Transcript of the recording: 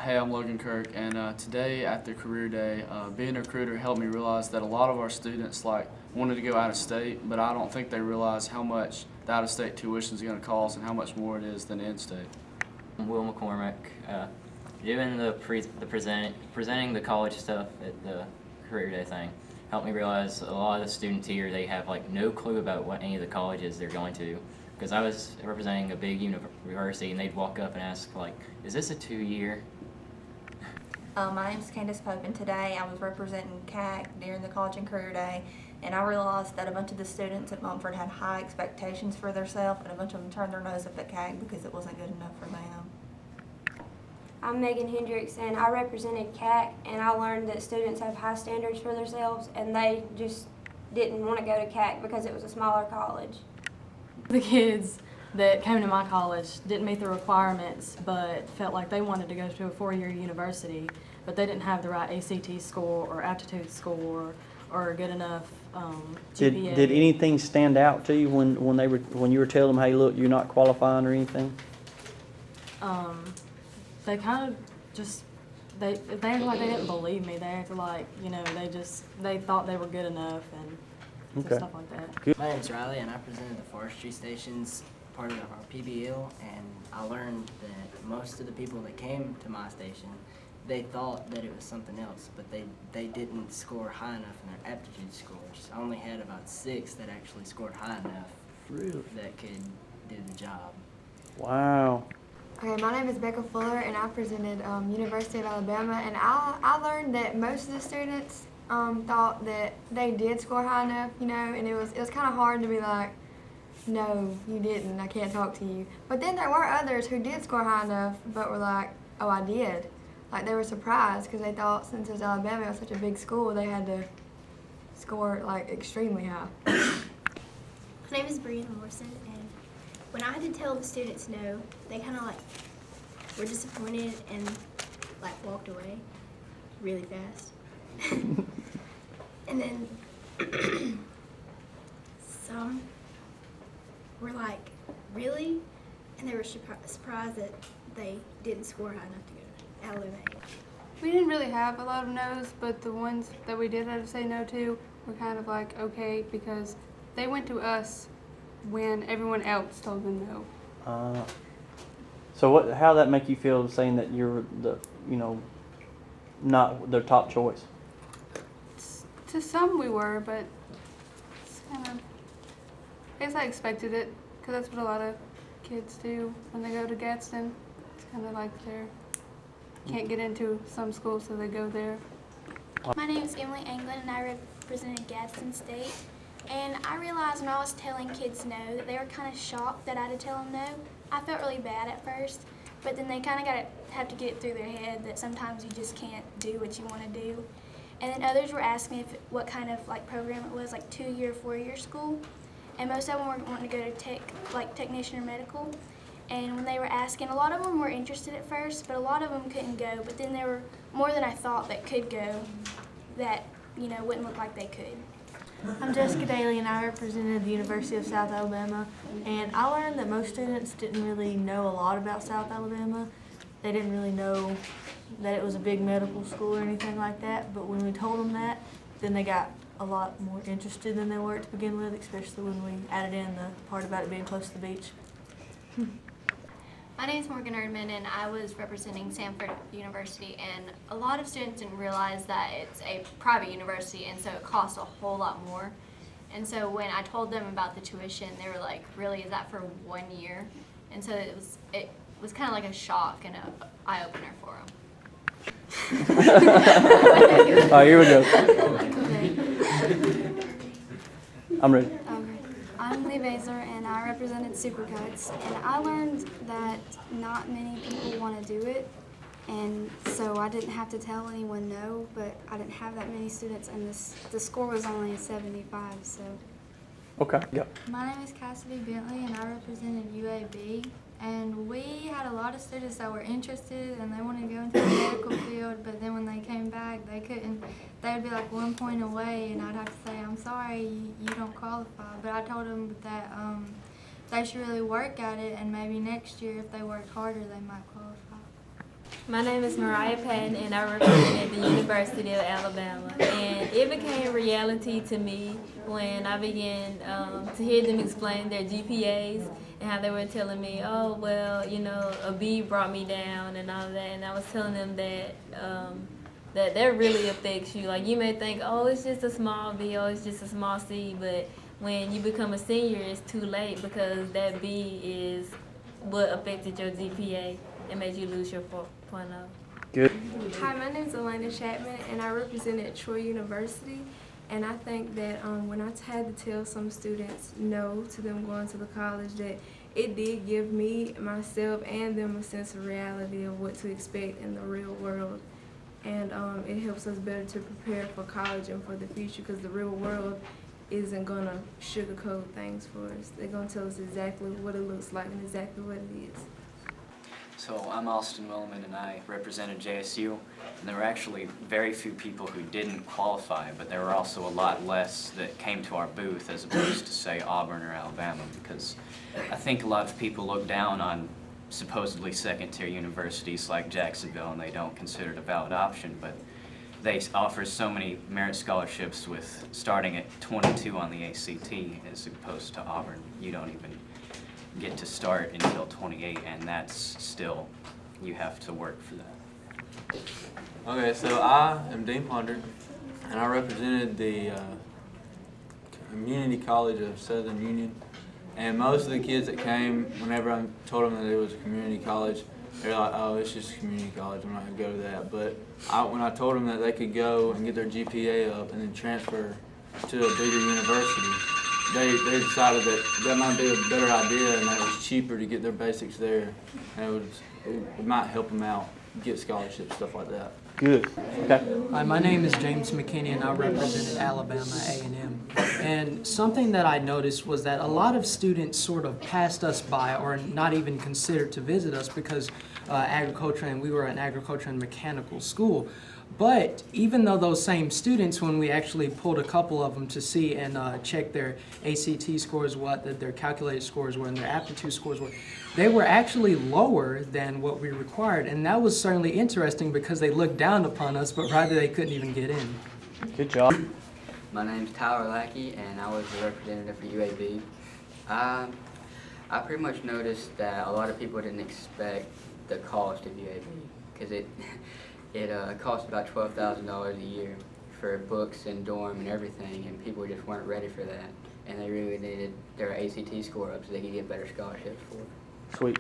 Hey, I'm Logan Kirk, and today at the career day, being a recruiter helped me realize that a lot of our students wanted to go out of state, but I don't think they realize how much the out of state tuition is going to cost and how much more it is than in state. I'm Will McCormick. Doing the presenting the college stuff at the career day thing helped me realize a lot of the students here, they have like no clue about what any of the colleges they're going to. Because I was representing a big university, and they'd walk up and ask, like, is this a 2-year? My name is Candace Pope, and today I was representing CAC during the College and Career Day, and I realized that a bunch of the students at Mumford had high expectations for themselves, and a bunch of them turned their nose up at CAC because it wasn't good enough for them. I'm Megan Hendricks, and I represented CAC, and I learned that students have high standards for themselves, and they just didn't want to go to CAC because it was a smaller college. The kids that came to my college didn't meet the requirements but felt like they wanted to go to a 4-year university, but they didn't have the right ACT score or aptitude score or a good enough GPA. Did anything stand out to you when you were telling them, hey, look, you're not qualifying or anything? They kind of just they acted like they didn't believe me. They acted like, you know, they thought they were good enough and stuff like that. Good. My name's Riley, and I presented the forestry stations part of our PBL, and I learned that most of the people that came to my station, they thought that it was something else, but they didn't score high enough in their aptitude scores. I only had about 6 that actually scored high enough that could do the job. Wow. Okay, my name is Becca Fuller, and I presented University of Alabama, and I learned that most of the students thought that they did score high enough, you know, and it was kind of hard to be like, no, you didn't, I can't talk to you. But then there were others who did score high enough, but were like, oh, I did. Like, they were surprised because they thought since it was Alabama, it was such a big school, they had to score, like, extremely high. My name is Brianna Morrison, and when I had to tell the students no, they kind of, like, were disappointed and, like, walked away really fast. And then some were like, really? And they were surprised that they didn't score high enough to go to Alabama. We didn't really have a lot of no's, but the ones that we did have to say no to were kind of like okay because they went to us when everyone else told them no. So how did that make you feel saying that you're not their top choice? To some we were, but it's kind of, I guess I expected it because that's what a lot of kids do when they go to Gadsden. It's kind of like can't get into some schools, so they go there. My name is Emily Anglin, and I represented Gadsden State. And I realized when I was telling kids no that they were kind of shocked that I had to tell them no. I felt really bad at first, but then they kind of have to get it through their head that sometimes you just can't do what you want to do. And then others were asking me what kind of like program it was, like 2-year, 4-year school. And most of them were wanting to go to technician or medical. And when they were asking, a lot of them were interested at first, but a lot of them couldn't go. But then there were more than I thought that could go that, you know, wouldn't look like they could. I'm Jessica Daly, and I represented the University of South Alabama. And I learned that most students didn't really know a lot about South Alabama. They didn't really know that it was a big medical school or anything like that. But when we told them that, then they got a lot more interested than they were to begin with, especially when we added in the part about it being close to the beach. My name is Morgan Erdman, and I was representing Samford University, and a lot of students didn't realize that it's a private university, and so it costs a whole lot more. And so when I told them about the tuition, they were like, really, is that for 1 year? And so it was kind of like a shock and an eye-opener for them. All right, here we go. I'm ready. I'm Lee Baszler, and I represented Supercuts, and I learned that not many people want to do it, and so I didn't have to tell anyone no, but I didn't have that many students, and the score was only 75, so. Okay, go. My name is Cassidy Bentley, and I represented UAB. And we had a lot of students that were interested and they wanted to go into the medical field, but then when they came back, they couldn't. They would be like 1 point away, and I'd have to say, I'm sorry, you don't qualify. But I told them that they should really work at it, and maybe next year, if they work harder, they might qualify. My name is Mariah Patton, and I represent the University of Alabama. And it became reality to me when I began to hear them explain their GPAs and how they were telling me, oh, well, you know, a B brought me down and all that. And I was telling them that that really affects you. Like, you may think, oh, it's just a small B, or it's just a small C, but when you become a senior, it's too late because that B is what affected your GPA and made you lose your 4.0. Good. Hi, my name is Elena Chapman, and I represented Troy University. And I think that when I had to tell some students no to them going to the college, that it did give me, myself, and them a sense of reality of what to expect in the real world. And it helps us better to prepare for college and for the future, because the real world isn't going to sugarcoat things for us. They're going to tell us exactly what it looks like and exactly what it is. So I'm Austin Willeman, and I represented JSU, and there were actually very few people who didn't qualify, but there were also a lot less that came to our booth as opposed to, say, Auburn or Alabama, because I think a lot of people look down on supposedly second-tier universities like Jacksonville, and they don't consider it a valid option, but they offer so many merit scholarships with starting at 22 on the ACT as opposed to Auburn. You don't even get to start until 28, and that's still, you have to work for that. Okay, so I am Dean Ponder, and I represented the Community College of Southern Union. And most of the kids that came, whenever I told them that it was a community college, they were like, oh, it's just a community college, I'm not going to go to that. But when I told them that they could go and get their GPA up and then transfer to a bigger university, they decided that that might be a better idea and that it was cheaper to get their basics there. And it might help them out, get scholarships, stuff like that. Good. Okay. Hi, my name is James McKinney, and I represented Alabama A&M. And something that I noticed was that a lot of students sort of passed us by or not even considered to visit us because we were an agriculture and mechanical school. But even though those same students, when we actually pulled a couple of them to see and check their ACT scores, what their calculated scores were, and their aptitude scores were, they were actually lower than what we required. And that was certainly interesting because they looked down upon us, but rather they couldn't even get in. Good job. My name's Tyler Lackey, and I was the representative for UAB. I pretty much noticed that a lot of people didn't expect the cost of UAB because it cost about $12,000 a year for books and dorm and everything, and people just weren't ready for that. And they really needed their ACT score up so they could get better scholarships for it. Sweet.